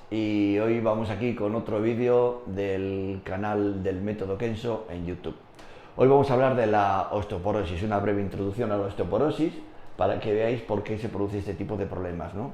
y hoy vamos aquí con otro vídeo del canal del método Kenso en YouTube. Hoy vamos a hablar de la osteoporosis, una breve introducción a la osteoporosis para que veáis por qué se produce este tipo de problemas, ¿no?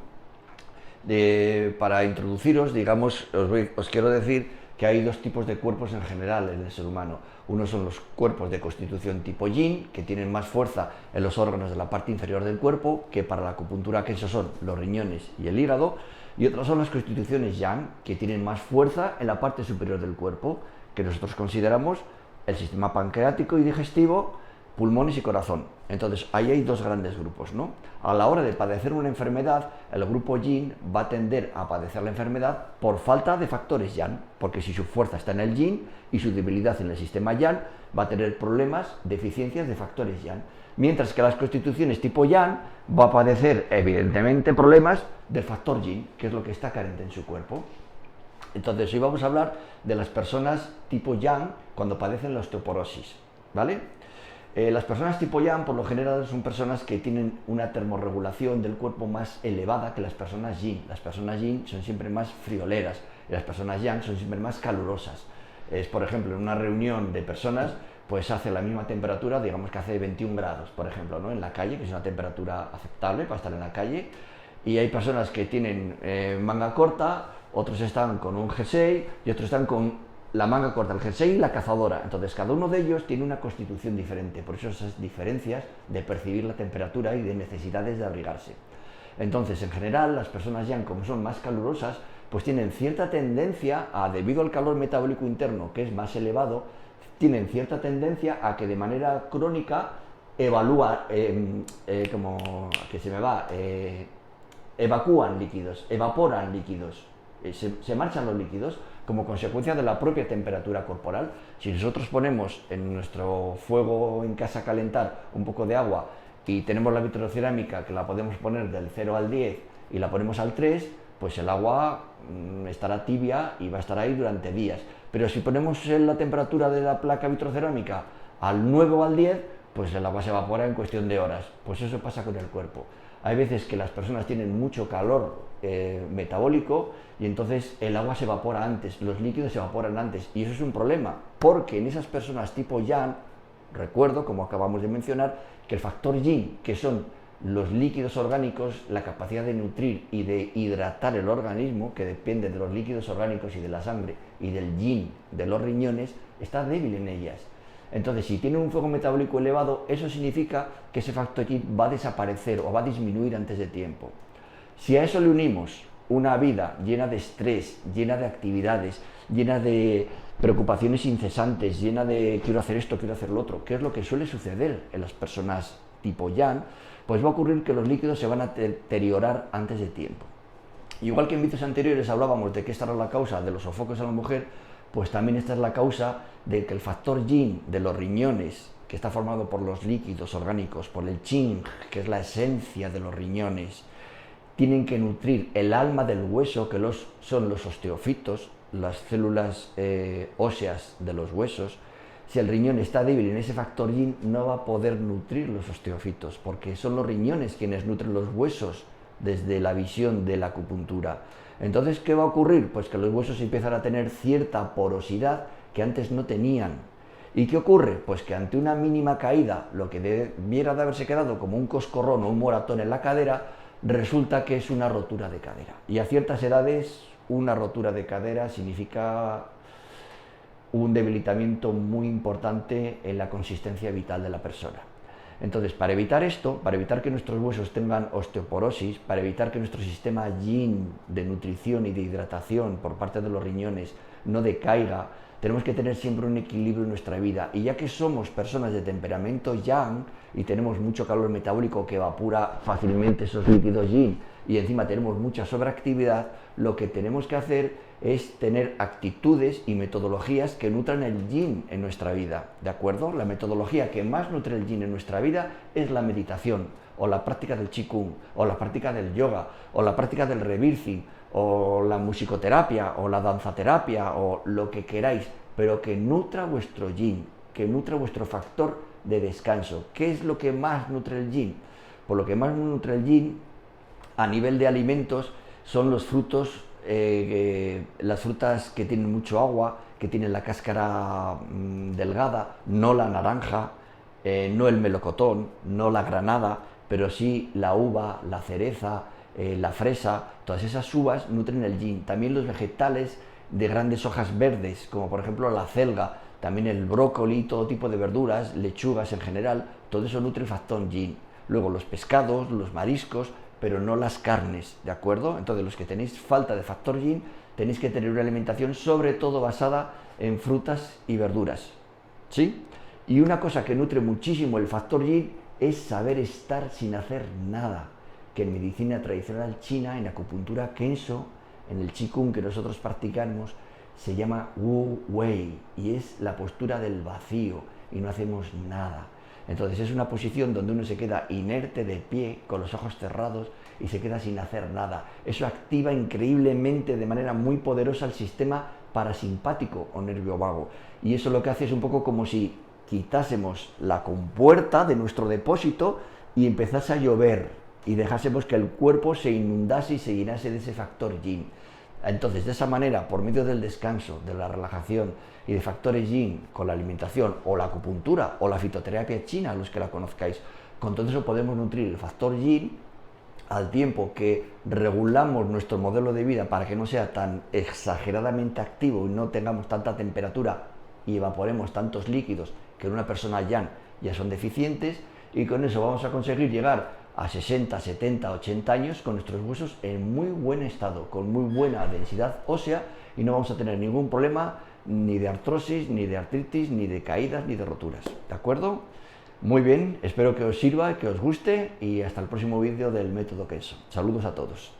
Para introduciros, digamos, os quiero decir que hay dos tipos de cuerpos en general en el ser humano. Uno son los cuerpos de constitución tipo yin, que tienen más fuerza en los órganos de la parte inferior del cuerpo, que para la acupuntura Kenso son los riñones y el hígado, y otras son las constituciones yang, que tienen más fuerza en la parte superior del cuerpo, que nosotros consideramos el sistema pancreático y digestivo, pulmones y corazón. Entonces, ahí hay dos grandes grupos, ¿no? A la hora de padecer una enfermedad, el grupo yin va a tender a padecer la enfermedad por falta de factores yang, porque si su fuerza está en el yin y su debilidad en el sistema yang, va a tener problemas, deficiencias de factores yang. Mientras que las constituciones tipo yang va a padecer, evidentemente, problemas del factor yin, que es lo que está carente en su cuerpo. Entonces, hoy vamos a hablar de las personas tipo yang cuando padecen la osteoporosis, ¿vale? Las personas tipo yang, por lo general, son personas que tienen una termorregulación del cuerpo más elevada que las personas yin. Las personas yin son siempre más frioleras y las personas yang son siempre más calurosas. Por ejemplo, en una reunión de personas, pues hace la misma temperatura, digamos que hace 21 grados, por ejemplo, ¿no? En la calle, que es una temperatura aceptable para estar en la calle, y hay personas que tienen manga corta, otros están con un jersey y otros están con la manga corta, el jersey y la cazadora. Entonces, cada uno de ellos tiene una constitución diferente, por eso esas diferencias de percibir la temperatura y de necesidades de abrigarse. Entonces, en general, las personas yang, como son más calurosas, pues tienen cierta tendencia a, debido al calor metabólico interno, que es más elevado, tienen cierta tendencia a que de manera crónica evacúan líquidos, evaporan líquidos, se marchan los líquidos como consecuencia de la propia temperatura corporal. Si nosotros ponemos en nuestro fuego en casa a calentar un poco de agua y tenemos la vitrocerámica que la podemos poner del 0 al 10 y la ponemos al 3, pues el agua estará tibia y va a estar ahí durante días. Pero si ponemos la temperatura de la placa vitrocerámica al 9 o al 10, pues el agua se evapora en cuestión de horas. Pues eso pasa con el cuerpo. Hay veces que las personas tienen mucho calor metabólico y entonces el agua se evapora antes, los líquidos se evaporan antes, y eso es un problema, porque en esas personas tipo yang, recuerdo, como acabamos de mencionar, que el factor yin, que son los líquidos orgánicos, la capacidad de nutrir y de hidratar el organismo, que depende de los líquidos orgánicos y de la sangre y del yin de los riñones, está débil en ellas. Entonces, si tienen un fuego metabólico elevado, eso significa que ese factor yin va a desaparecer o va a disminuir antes de tiempo. Si a eso le unimos una vida llena de estrés, llena de actividades, llena de preocupaciones incesantes, llena de quiero hacer esto, quiero hacer lo otro, que es lo que suele suceder en las personas tipo yang, pues va a ocurrir que los líquidos se van a deteriorar antes de tiempo. Igual que en vídeos anteriores hablábamos de que esta era la causa de los sofocos en la mujer, pues también esta es la causa de que el factor yin de los riñones, que está formado por los líquidos orgánicos, por el qing, que es la esencia de los riñones, tienen que nutrir el alma del hueso, que son los osteofitos, las células óseas de los huesos. Si el riñón está débil en ese factor yin, no va a poder nutrir los osteofitos, porque son los riñones quienes nutren los huesos desde la visión de la acupuntura. Entonces, ¿qué va a ocurrir? Pues que los huesos empiezan a tener cierta porosidad que antes no tenían. ¿Y qué ocurre? Pues que ante una mínima caída, lo que debiera de haberse quedado como un coscorrón o un moratón en la cadera, resulta que es una rotura de cadera. Y a ciertas edades, una rotura de cadera significa un debilitamiento muy importante en la consistencia vital de la persona. Entonces, para evitar esto, para evitar que nuestros huesos tengan osteoporosis, para evitar que nuestro sistema yin de nutrición y de hidratación por parte de los riñones no decaiga, tenemos que tener siempre un equilibrio en nuestra vida. Y ya que somos personas de temperamento yang y tenemos mucho calor metabólico que evapora fácilmente esos líquidos yin y encima tenemos mucha sobreactividad, lo que tenemos que hacer es tener actitudes y metodologías que nutran el yin en nuestra vida, ¿de acuerdo? La metodología que más nutre el yin en nuestra vida es la meditación, o la práctica del qigong, o la práctica del yoga, o la práctica del rebirthing, o la musicoterapia, o la danzaterapia, o lo que queráis, pero que nutra vuestro yin, que nutra vuestro factor de descanso. ¿Qué es lo que más nutre el yin? Por lo que más nutre el yin a nivel de alimentos son los frutos las frutas que tienen mucho agua, que tienen la cáscara delgada, no la naranja, no el melocotón, no la granada, pero sí la uva, la cereza, la fresa. Todas esas uvas nutren el yin. También los vegetales de grandes hojas verdes, como por ejemplo la celga, también el brócoli, todo tipo de verduras, lechugas en general, todo eso nutre el factor yin. Luego los pescados, los mariscos, pero no las carnes, ¿de acuerdo? Entonces los que tenéis falta de factor yin, tenéis que tener una alimentación sobre todo basada en frutas y verduras, ¿sí? Y una cosa que nutre muchísimo el factor yin es saber estar sin hacer nada, que en medicina tradicional china, en acupuntura Kensho, en el Qigong que nosotros practicamos, se llama Wu Wei, y es la postura del vacío, y no hacemos nada. Entonces es una posición donde uno se queda inerte de pie, con los ojos cerrados, y se queda sin hacer nada. Eso activa increíblemente, de manera muy poderosa, el sistema parasimpático o nervio vago. Y eso lo que hace es un poco como si quitásemos la compuerta de nuestro depósito y empezase a llover, y dejásemos que el cuerpo se inundase y se llenase de ese factor yin. Entonces, de esa manera, por medio del descanso, de la relajación y de factores yin, con la alimentación o la acupuntura o la fitoterapia china, los que la conozcáis, con todo eso podemos nutrir el factor yin al tiempo que regulamos nuestro modelo de vida para que no sea tan exageradamente activo y no tengamos tanta temperatura y evaporemos tantos líquidos que en una persona yang ya son deficientes, y con eso vamos a conseguir llegar a 60, 70, 80 años con nuestros huesos en muy buen estado, con muy buena densidad ósea, y no vamos a tener ningún problema ni de artrosis, ni de artritis, ni de caídas, ni de roturas. ¿De acuerdo? Muy bien, espero que os sirva, que os guste, y hasta el próximo vídeo del método Kensho. Saludos a todos.